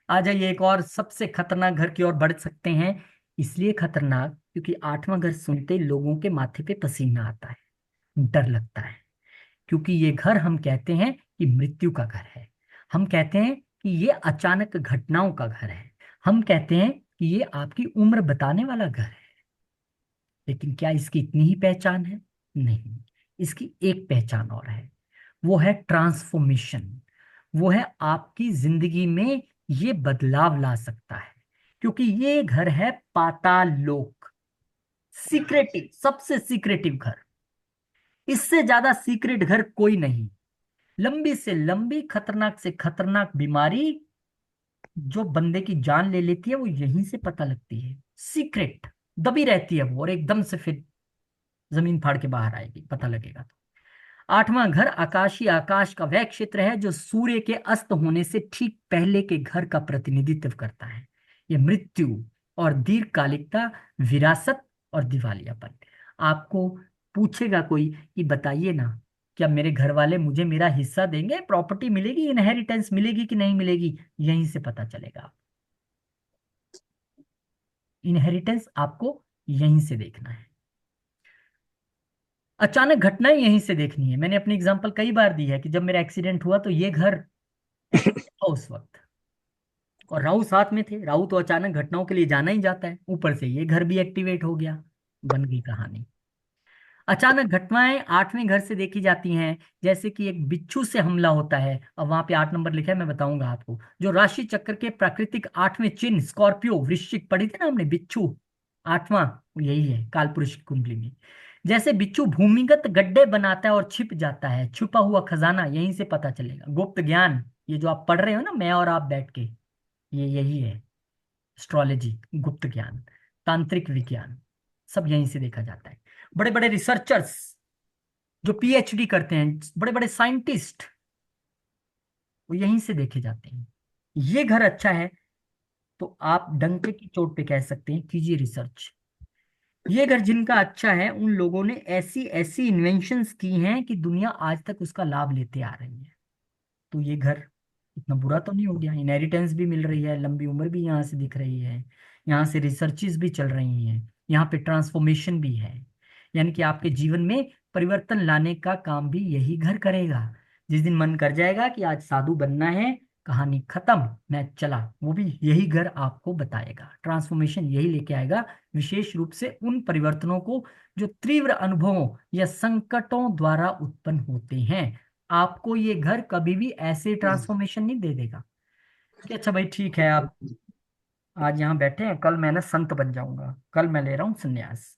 आ जाइए, एक और सबसे खतरनाक घर की ओर बढ़ सकते हैं। इसलिए खतरनाक क्योंकि आठवां घर सुनते ही लोगों के माथे पे पसीना आता है, डर लगता है। क्योंकि ये घर हम कहते हैं कि मृत्यु का घर है। हम कहते हैं कि ये अचानक घटनाओं का घर है। हम कहते हैं कि ये आपकी उम्र बताने वाला घर है। लेकिन क्या इसकी इतनी ही पहचान है? नहीं, इसकी एक पहचान और है। वो है ट्रांसफॉर्मेशन। वो है आपकी जिंदगी में ये बदलाव ला सकता है। क्योंकि ये घर है पाताल लोक, सीक्रेटिव, सबसे सीक्रेटिव घर। इससे ज्यादा सीक्रेट घर कोई नहीं। लंबी से लंबी, खतरनाक से खतरनाक बीमारी जो बंदे की जान ले लेती है वो यहीं से पता लगती है। सीक्रेट दबी रहती है वो, और एकदम से फिर जमीन फाड़ के बाहर आएगी, पता लगेगा तो। आठवां घर आकाशीय आकाश का वह क्षेत्र है जो सूर्य के अस्त होने से ठीक पहले के घर का प्रतिनिधित्व करता है। यह मृत्यु और दीर्घकालिकता, विरासत और दिवालियापन। आपको पूछेगा कोई कि बताइए ना, क्या मेरे घर वाले मुझे मेरा हिस्सा देंगे, प्रॉपर्टी मिलेगी, इनहेरिटेंस मिलेगी कि नहीं मिलेगी? यहीं से पता चलेगा। इनहेरिटेंस आपको यहीं से देखना है। अचानक घटनाएं यहीं से देखनी है। मैंने अपनी एग्जांपल कई बार दी है कि जब मेरा एक्सीडेंट हुआ तो ये घर था उस वक्त, और राहु साथ में थे। राहु तो अचानक घटनाओं के लिए जाना ही जाता है, ऊपर से ये घर भी एक्टिवेट हो गया, बन गई कहानी। अचानक घटनाएं आठवें घर से देखी जाती हैं। जैसे कि एक बिच्छू से हमला होता है, अब वहां पे 8 नंबर लिखा है, मैं बताऊंगा आपको। जो राशि चक्र के प्राकृतिक आठवें चिन्ह, स्कॉर्पियो, वृश्चिक पढ़ी थी ना हमने, बिच्छू आठवां, वो यही है कालपुरुष की कुंडली में। जैसे बिच्छू भूमिगत गड्ढे बनाता है और छिप जाता है, छुपा हुआ खजाना यहीं से पता चलेगा। गुप्त ज्ञान, ये जो आप पढ़ रहे हो ना, मैं और आप बैठ के, ये यही है। एस्ट्रोलॉजी, गुप्त ज्ञान, तांत्रिक विज्ञान, सब यहीं से देखा जाता है। बड़े बड़े रिसर्चर्स जो पीएचडी करते हैं, बड़े बड़े साइंटिस्ट, वो यहीं से देखे जाते हैं। ये घर अच्छा है तो आप डंके की चोट पे कह सकते हैं कीजिए रिसर्च। ये घर जिनका अच्छा है उन लोगों ने ऐसी ऐसी इन्वेंशंस की हैं कि दुनिया आज तक उसका लाभ लेते आ रही है। तो ये घर इतना बुरा तो नहीं हो गया। इनहेरिटेंस भी मिल रही है, लंबी उम्र भी यहाँ से दिख रही है, यहाँ से रिसर्चेस भी चल रही हैं, यहाँ पे ट्रांसफॉर्मेशन भी है। यानी कि आपके जीवन में परिवर्तन लाने का काम भी यही घर करेगा। जिस दिन मन कर जाएगा कि आज साधु बनना है, कहानी खत्म, मैं चला, वो भी यही घर आपको बताएगा। ट्रांसफॉर्मेशन यही लेके आएगा, विशेष रूप से उन परिवर्तनों को जो तीव्र अनुभवों या संकटों द्वारा उत्पन्न होते हैं। आपको ये घर कभी भी ऐसे ट्रांसफॉर्मेशन नहीं दे देगा कि अच्छा भाई ठीक है, आप आज यहाँ बैठे हैं, कल मैं ना संत बन जाऊंगा, कल मैं ले रहा हूँ संन्यास।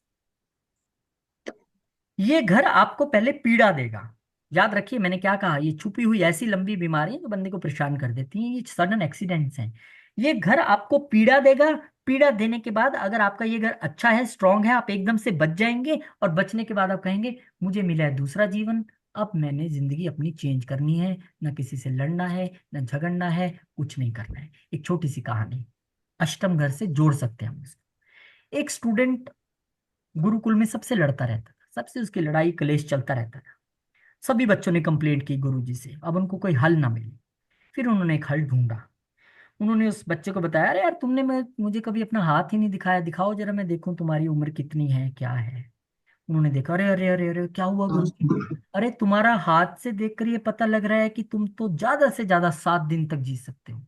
ये घर आपको पहले पीड़ा देगा। याद रखिए मैंने क्या कहा, ये छुपी हुई ऐसी लंबी बीमारी है जो बंदे को परेशान कर देती हैं, ये सडन एक्सीडेंट्स हैं। ये घर आपको पीड़ा देगा। पीड़ा देने के बाद अगर आपका ये घर अच्छा है, स्ट्रांग है, आप एकदम से बच जाएंगे, और बचने के बाद आप कहेंगे मुझे मिला है दूसरा जीवन, अब मैंने जिंदगी अपनी चेंज करनी है, ना किसी से लड़ना है, ना झगड़ना है, कुछ नहीं करना है। एक छोटी सी कहानी अष्टम घर से जोड़ सकते हैं हम इसको। एक स्टूडेंट गुरुकुल में सबसे लड़ता रहता था, सबसे उसकी लड़ाई कलेश चलता रहता था। सभी बच्चों ने कंप्लेंट की गुरुजी से, अब उनको कोई हल ना मिले। फिर उन्होंने एक हल ढूंढा। उन्होंने उस बच्चे को बताया, अरे यार तुमने मुझे कभी अपना हाथ ही नहीं दिखाया, दिखाओ जरा मैं देखूं तुम्हारी उम्र कितनी है, क्या है। उन्होंने देखा, अरे अरे अरे अरे क्या हुआ गुरुजी? अरे तुम्हारा हाथ से देखकर ये पता लग रहा है कि तुम तो ज्यादा से ज्यादा 7 दिन तक जी सकते हो।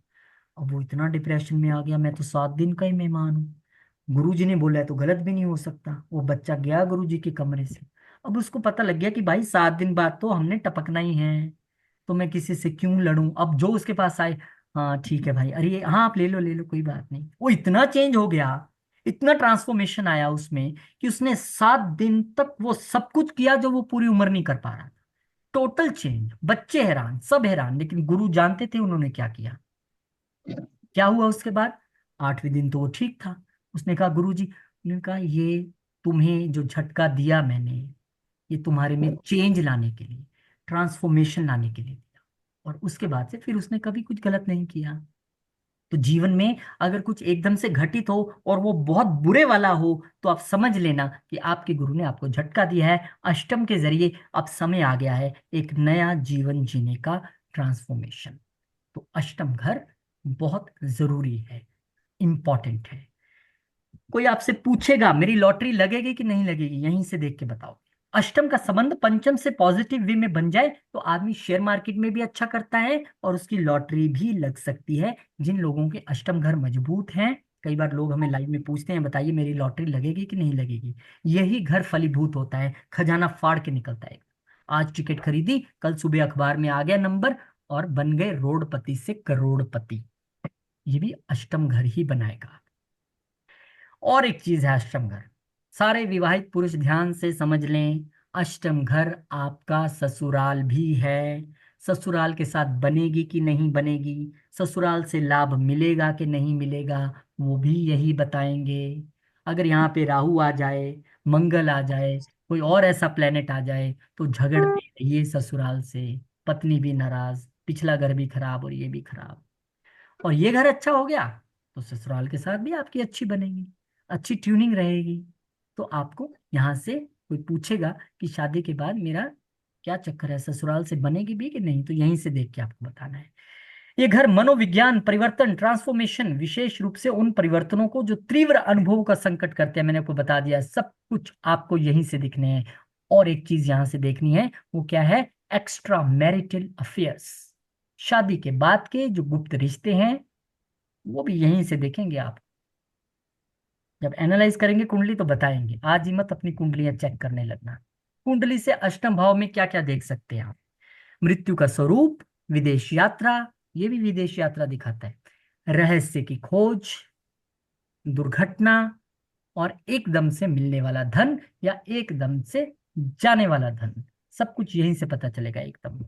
अब वो इतना डिप्रेशन में आ गया, मैं तो 7 दिन का ही मेहमान हूँ, गुरुजी ने बोला है तो गलत भी नहीं हो सकता। वो बच्चा गया गुरुजी के कमरे से। अब उसको पता लग गया कि भाई 7 दिन बाद तो हमने टपकना ही है, तो मैं किसी से क्यों लड़ूं। अब जो उसके पास आए, हाँ ठीक है भाई, अरे हाँ आप ले लो कोई बात नहीं। वो इतना चेंज हो गया, इतना ट्रांसफॉर्मेशन आया उसमें कि उसने 7 दिन तक वो सब कुछ किया जो वो पूरी उम्र नहीं कर पा रहा था। टोटल चेंज, बच्चे हैरान, सब हैरान, लेकिन गुरु जानते थे उन्होंने क्या किया। क्या हुआ उसके बाद? 8वें दिन तो वो ठीक था। उसने कहा गुरुजी, उन्होंने कहा ये तुम्हें जो झटका दिया मैंने, ये तुम्हारे में चेंज लाने के लिए, ट्रांसफॉर्मेशन लाने के लिए दिया। और उसके बाद से फिर उसने कभी कुछ गलत नहीं किया। तो जीवन में अगर कुछ एकदम से घटित हो और वो बहुत बुरे वाला हो, तो आप समझ लेना कि आपके गुरु ने आपको झटका दिया है। अष्टम के जरिए अब समय आ गया है एक नया जीवन जीने का, ट्रांसफॉर्मेशन। तो अष्टम घर बहुत जरूरी है, इंपॉर्टेंट है। कोई आपसे पूछेगा मेरी लॉटरी लगेगी कि नहीं लगेगी, यहीं से देख के बताओ। अष्टम का संबंध पंचम से पॉजिटिव वे में बन जाए तो आदमी शेयर मार्केट में भी अच्छा करता है और उसकी लॉटरी भी लग सकती है। जिन लोगों के अष्टम घर मजबूत हैं, कई बार लोग हमें लाइव में पूछते हैं बताइए मेरी लॉटरी लगेगी कि नहीं लगेगी, यही घर फलीभूत होता है, खजाना फाड़ के निकलता है। आज टिकट खरीदी, कल सुबह अखबार में आ गया नंबर, और बन गए रोडपति से करोड़पति। ये भी अष्टम घर ही बनाएगा। और एक चीज है अष्टम घर, सारे विवाहित पुरुष ध्यान से समझ लें, अष्टम घर आपका ससुराल भी है। ससुराल के साथ बनेगी कि नहीं बनेगी, ससुराल से लाभ मिलेगा कि नहीं मिलेगा, वो भी यही बताएंगे। अगर यहाँ पे राहु आ जाए, मंगल आ जाए, कोई और ऐसा प्लेनेट आ जाए, तो झगड़ते रहिए ससुराल से, पत्नी भी नाराज, पिछला घर भी खराब और ये भी खराब। और ये घर अच्छा हो गया तो ससुराल के साथ भी आपकी अच्छी बनेगी, अच्छी ट्यूनिंग रहेगी। तो आपको यहाँ से कोई पूछेगा कि शादी के बाद मेरा क्या चक्कर है, ससुराल से बनेगी भी कि नहीं, तो यहीं से देख के आपको बताना है। ये घर मनोविज्ञान परिवर्तन, ट्रांसफॉर्मेशन, विशेष रूप से उन परिवर्तनों को जो तीव्र अनुभवों का संकट करते हैं, मैंने आपको बता दिया, सब कुछ आपको यहीं से दिखने हैं। और एक चीज यहां से देखनी है, वो क्या है, एक्स्ट्रा मैरिटल अफेयर्स, शादी के बाद के जो गुप्त रिश्ते हैं, वो भी यहीं से देखेंगे आप। जब एनालाइज करेंगे कुंडली तो बताएंगे, आज ही मत अपनी कुंडलियां चेक करने लगना। कुंडली से अष्टम भाव में क्या क्या देख सकते हैं आप, मृत्यु का स्वरूप, विदेश यात्रा, ये भी विदेश यात्रा दिखाता है, रहस्य की खोज, दुर्घटना, और एकदम से मिलने वाला धन या एकदम से जाने वाला धन, सब कुछ यहीं से पता चलेगा एकदम।